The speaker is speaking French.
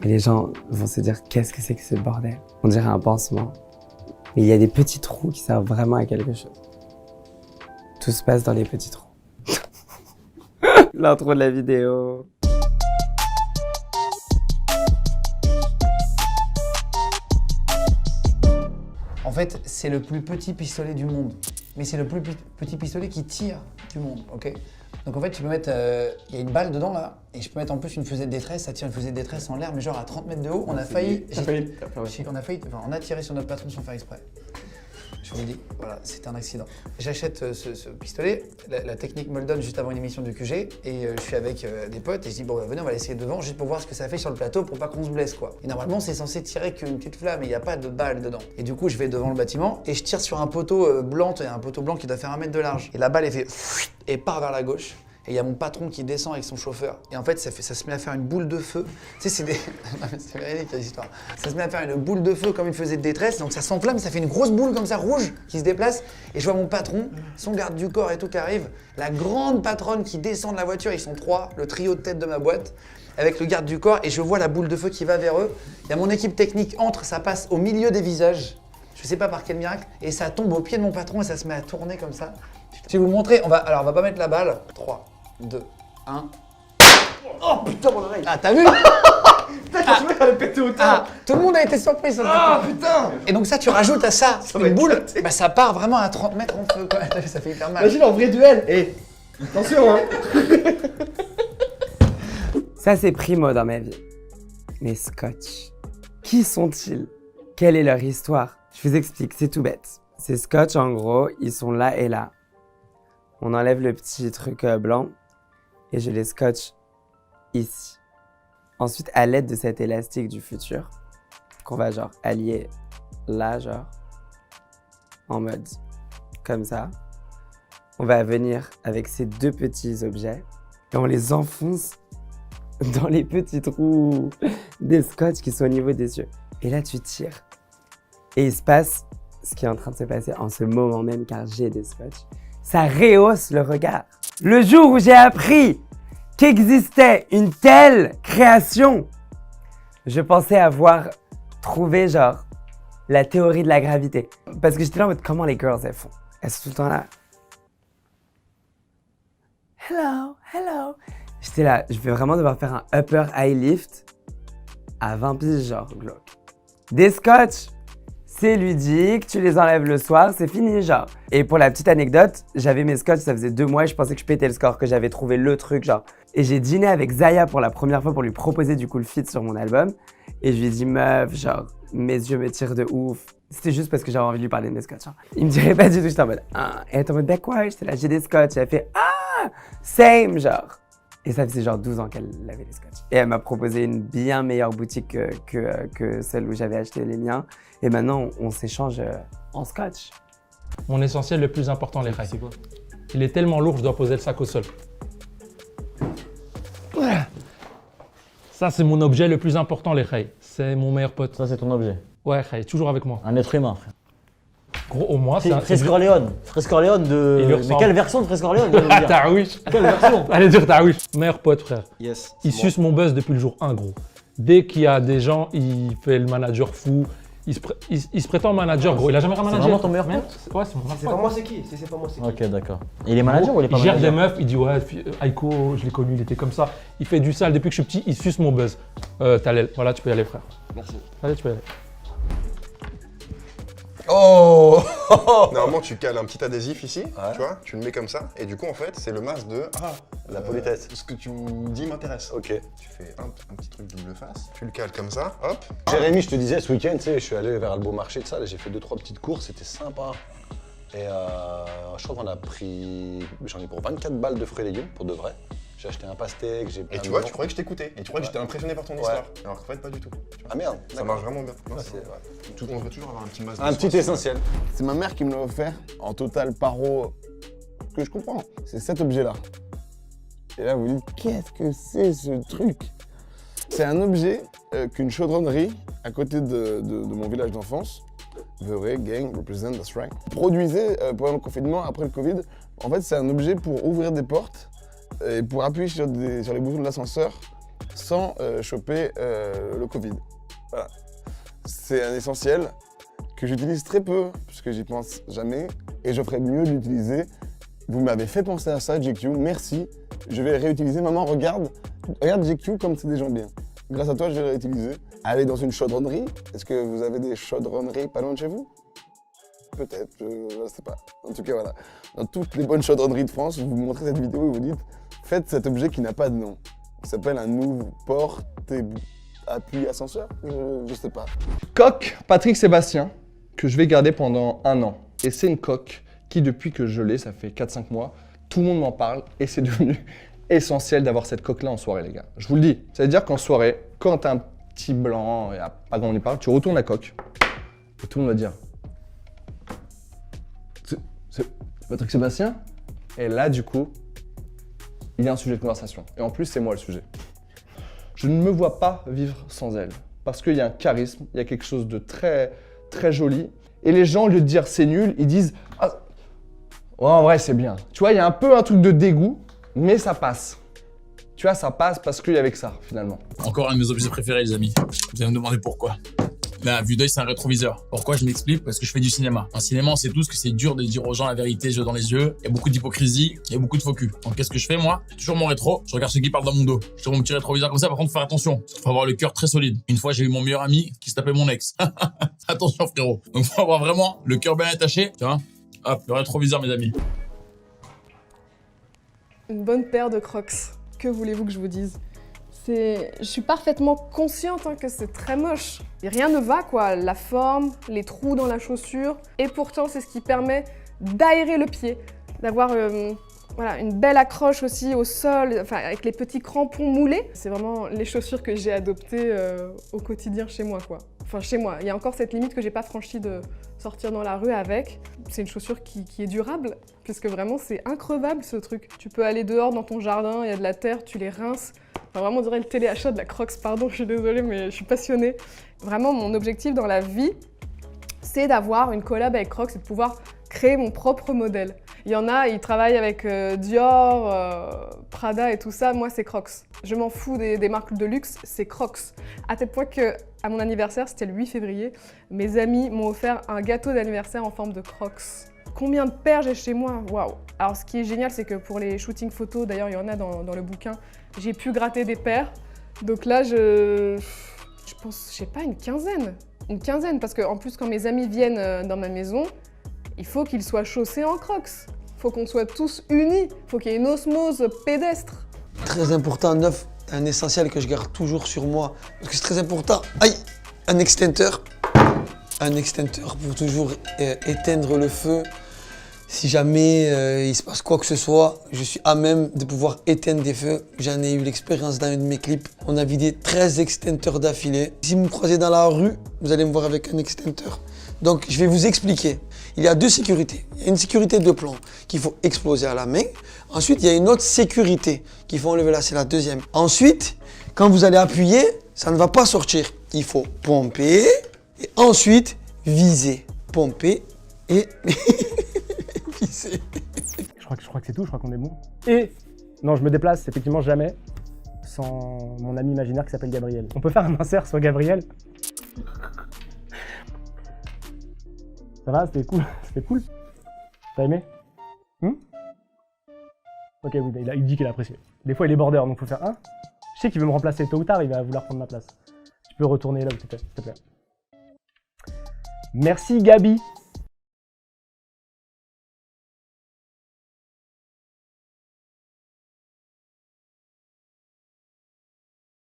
Et les gens vont se dire, qu'est-ce que c'est que ce bordel? On dirait un pansement. Mais il y a des petits trous qui servent vraiment à quelque chose. Tout se passe dans les petits trous. L'intro de la vidéo. En fait, c'est le plus petit pistolet du monde. Mais c'est le plus petit pistolet qui tire du monde, ok? Donc en fait, tu peux mettre, il y a une balle dedans là, et je peux mettre en plus une fusée de détresse, ça tire une fusée de détresse en l'air, mais genre à 30 mètres de haut, on a failli, on a tiré sur notre patron sans faire exprès. Je vous le dis, voilà, c'était un accident. J'achète ce pistolet, la technique me le donne juste avant une émission du QG, et je suis avec des potes, et je dis bon, venez, on va l'essayer devant, juste pour voir ce que ça fait sur le plateau, pour pas qu'on se blesse quoi. Et normalement, c'est censé tirer qu'une petite flamme, et il n'y a pas de balle dedans. Et du coup, je vais devant le bâtiment, et je tire sur un poteau blanc, il y a un poteau blanc qui doit faire 1 mètre de large. Et la balle, elle fait et part vers la gauche. Et il y a mon patron qui descend avec son chauffeur. Et en fait, ça se met à faire une boule de feu. Tu sais, c'est des... c'est véridique, cette histoire. Ça se met à faire une boule de feu comme une fusée de détresse. Donc ça s'enflamme, ça fait une grosse boule comme ça, rouge, qui se déplace. Et je vois mon patron, son garde du corps et tout qui arrive. La grande patronne qui descend de la voiture, ils sont 3, le trio de tête de ma boîte, avec le garde du corps. Et je vois la boule de feu qui va vers eux. Il y a mon équipe technique entre, ça passe au milieu des visages. Je sais pas par quel miracle. Et ça tombe au pied de mon patron et ça se met à tourner comme ça. Je vais vous le montrer. On va pas mettre la balle. 3, 2, 1. Oh putain, mon oreille! Ah, t'as vu? Putain, je pensais qu'elle allait péter autant! Ah, tout le monde a été surpris sur le Ah putain! Et donc ça, tu rajoutes à ça, va une boule, éclater. bah ça part vraiment à 30 mètres en feu. Quoi. Ça fait hyper mal. Imagine en vrai duel! Eh! Attention, hein! Ça, c'est primo dans ma vie. Mais Scotch, qui sont-ils? Quelle est leur histoire? Je vous explique, c'est tout bête. C'est Scotch, en gros, ils sont là et là. On enlève le petit truc blanc et je les scotche ici. Ensuite, à l'aide de cet élastique du futur, qu'on va genre allier là, genre, en mode comme ça, on va venir avec ces 2 petits objets et on les enfonce dans les petits trous des scotch qui sont au niveau des yeux. Et là, tu tires. Et il se passe ce qui est en train de se passer en ce moment même, car j'ai des scotch. Ça rehausse le regard. Le jour où j'ai appris qu'existait une telle création, je pensais avoir trouvé genre la théorie de la gravité. Parce que j'étais là en mode comment les girls elles font. Elles sont tout le temps là. Hello, hello. J'étais là, je vais vraiment devoir faire un upper high lift à 20 piges genre glauque. Des scotch, c'est ludique, tu les enlèves le soir, c'est fini genre. Et pour la petite anecdote, j'avais mes scotch, ça faisait 2 mois et je pensais que je pétais le score, que j'avais trouvé le truc genre. Et j'ai dîné avec Zaya pour la première fois pour lui proposer du coup le feat sur mon album. Et je lui ai dit meuf, genre, mes yeux me tirent de ouf. C'était juste parce que j'avais envie de lui parler de mes scotch. Hein. Il me dirait pas du tout, j'étais en mode ah. Et elle était en mode bah quoi, j'étais là, j'ai des scotch. Et elle fait ah, same genre. Et ça faisait genre 12 ans qu'elle avait les scotch. Et elle m'a proposé une bien meilleure boutique que celle où j'avais acheté les miens. Et maintenant, on s'échange en scotch. Mon essentiel le plus important, les rails. C'est quoi? Il est tellement lourd, je dois poser le sac au sol. Ça, c'est mon objet le plus important, les rails. C'est mon meilleur pote. Ça, c'est ton objet. Ouais, Ray, toujours avec moi. Un être humain, frère. Gros, au moins, c'est un... Fresco Orléans. Fresco Orléans Il lui de. Mais ressemble. quelle version de Fresco Orléans il veut dire Tarouich. Quelle version? Allez dire Tarouich. Meilleur pote, frère. Yes. Il suce mon buzz depuis le jour 1, gros. Dès qu'il y a des gens, il fait le manager fou. Il se prétend manager, gros. Il a jamais un C'est manager. vraiment ton meilleur Mais- pote? Ouais, c'est mon meilleur C'est pote. pas moi, c'est qui? Si c'est pas moi, c'est qui? Ok, d'accord. Et il est manager ou il est pas Il gère des manager? meufs, il dit ouais, Aiko, je l'ai connu, il était comme ça. Il fait du sale depuis que je suis petit, il suce mon buzz. Talel, voilà, tu peux y aller, frère. Merci. Allez, tu peux y aller. Oh Normalement, tu cales un petit adhésif ici, tu vois, tu le mets comme ça, et du coup, en fait, c'est le masque de La politesse. ce que tu me dis m'intéresse. Ok. Tu fais un petit truc double face, tu le cales comme ça, hop. Jérémy, je te disais, ce week-end, tu sais, je suis allé vers le beau marché de ça, là, j'ai fait 2-3 petites courses, c'était sympa. Et je crois qu'on a pris, j'en ai pour 24 balles de fruits et légumes, pour de vrai. J'ai acheté un pastèque, j'ai Et tu vois, tu croyais que je t'écoutais, et tu croyais que j'étais impressionné par ton histoire. Alors qu'en fait, pas du tout. Tu vois. Ah merde, Ça marche vraiment bien. Non, Ouais, c'est- c'est- On devrait toujours avoir un petit masque de Un soie. petit essentiel. C'est ma mère qui me l'a offert en total paro, que je comprends. C'est cet objet-là. Et là, vous dites, qu'est-ce que c'est ce truc? C'est un objet qu'une chaudronnerie à côté de mon village d'enfance, Veré, Gang, Represent, That's Right, produisait pendant le confinement, après le Covid. En fait, c'est un objet pour ouvrir des portes et pour appuyer sur les boutons de l'ascenseur sans choper le Covid. Voilà. C'est un essentiel que j'utilise très peu, puisque j'y pense jamais, et je ferais mieux de l'utiliser. Vous m'avez fait penser à ça, GQ, merci. Je vais réutiliser. Maman, regarde GQ comme c'est des gens bien. Grâce à toi, je vais réutiliser. Aller dans une chaudronnerie. Est-ce que vous avez des chaudronneries pas loin de chez vous? Peut-être, je ne sais pas. En tout cas, voilà. Dans toutes les bonnes chaudronneries de France, je vous montre cette vidéo et vous dites faites cet objet qui n'a pas de nom. Il s'appelle un porte et appui ascenseur. Je sais pas. Coque Patrick Sébastien, que je vais garder pendant 1 an. Et c'est une coque qui, depuis que je l'ai, ça fait 4-5 mois, tout le monde m'en parle et c'est devenu essentiel d'avoir cette coque-là en soirée, les gars. Je vous le dis. Ça veut dire qu'en soirée, quand t'as un petit blanc, il n'y a pas grand monde y parle, tu retournes la coque et tout le monde va dire c'est Patrick Sébastien? Et là, du coup, il y a un sujet de conversation. Et en plus, c'est moi le sujet. Je ne me vois pas vivre sans elle. Parce qu'il y a un charisme, il y a quelque chose de très, très joli. Et les gens, au lieu de dire c'est nul, ils disent ah, ouais, en vrai, c'est bien. Tu vois, il y a un peu un truc de dégoût, mais ça passe. Tu vois, ça passe parce qu'il y avait que ça, finalement. Encore un de mes objets préférés, les amis. Vous allez me demander pourquoi. La vue d'œil, c'est un rétroviseur. Pourquoi? Je m'explique, parce que je fais du cinéma. En cinéma, on sait tous que c'est dur de dire aux gens la vérité, yeux dans les yeux. Il y a beaucoup d'hypocrisie, il y a beaucoup de faux cul. Donc, qu'est-ce que je fais, moi? Toujours mon rétro, je regarde ceux qui parlent dans mon dos. Je trouve mon petit rétroviseur comme ça, par contre, faut faire attention. Faut avoir le cœur très solide. Une fois, j'ai eu mon meilleur ami qui se tapait mon ex. Attention, frérot. Donc, faut avoir vraiment le cœur bien attaché, tu vois. Hop, le rétroviseur, mes amis. Une bonne paire de Crocs. Que voulez-vous que je vous dise? Je suis parfaitement consciente que c'est très moche. Et rien ne va, quoi. La forme, les trous dans la chaussure. Et pourtant, c'est ce qui permet d'aérer le pied, d'avoir voilà, une belle accroche aussi au sol, enfin, avec les petits crampons moulés. C'est vraiment les chaussures que j'ai adoptées au quotidien chez moi, quoi. Enfin, chez moi. Il y a encore cette limite que j'ai pas franchie de sortir dans la rue avec. C'est une chaussure qui est durable, puisque vraiment, c'est increvable, ce truc. Tu peux aller dehors dans ton jardin, il y a de la terre, tu les rinces. Enfin, vraiment, on dirait le téléachat de la Crocs, pardon, je suis désolée, mais je suis passionnée. Vraiment, mon objectif dans la vie, c'est d'avoir une collab avec Crocs et de pouvoir créer mon propre modèle. Il y en a, ils travaillent avec Dior, Prada et tout ça. Moi, c'est Crocs. Je m'en fous des marques de luxe, c'est Crocs. À tel point que, à mon anniversaire, c'était le 8 février, mes amis m'ont offert un gâteau d'anniversaire en forme de Crocs. Combien de paires j'ai chez moi? Waouh! Alors, ce qui est génial, c'est que pour les shootings photos, d'ailleurs, il y en a dans le bouquin, j'ai pu gratter des paires. Donc là, je pense, je sais pas, une quinzaine. Une quinzaine, parce qu'en plus, quand mes amis viennent dans ma maison, il faut qu'ils soient chaussés en Crocs. Il faut qu'on soit tous unis. Il faut qu'il y ait une osmose pédestre. Très important, neuf, un essentiel que je garde toujours sur moi. Parce que c'est très important. Aïe! Un extincteur. Un extincteur pour toujours éteindre le feu. Si jamais il se passe quoi que ce soit, je suis à même de pouvoir éteindre des feux. J'en ai eu l'expérience dans un de mes clips. On a vidé 13 extincteurs d'affilée. Si vous me croisez dans la rue, vous allez me voir avec un extincteur. Donc je vais vous expliquer. Il y a deux sécurités. Il y a une sécurité de plomb qu'il faut exploser à la main. Ensuite, il y a une autre sécurité qu'il faut enlever là, c'est la deuxième. Ensuite, quand vous allez appuyer, ça ne va pas sortir. Il faut pomper et ensuite viser. Pomper et viser. Je crois que c'est tout, je crois qu'on est bon. Et non, je me déplace effectivement jamais sans mon ami imaginaire qui s'appelle Gabriel. On peut faire un insert sur Gabriel? Ça va, c'était cool. C'était cool. T'as aimé? Ok, oui, il dit qu'il a apprécié. Des fois, il est border, donc faut faire un. Je sais qu'il veut me remplacer tôt ou tard, il va vouloir prendre ma place. Tu peux retourner là où tu étais, s'il te plaît. Merci Gabi.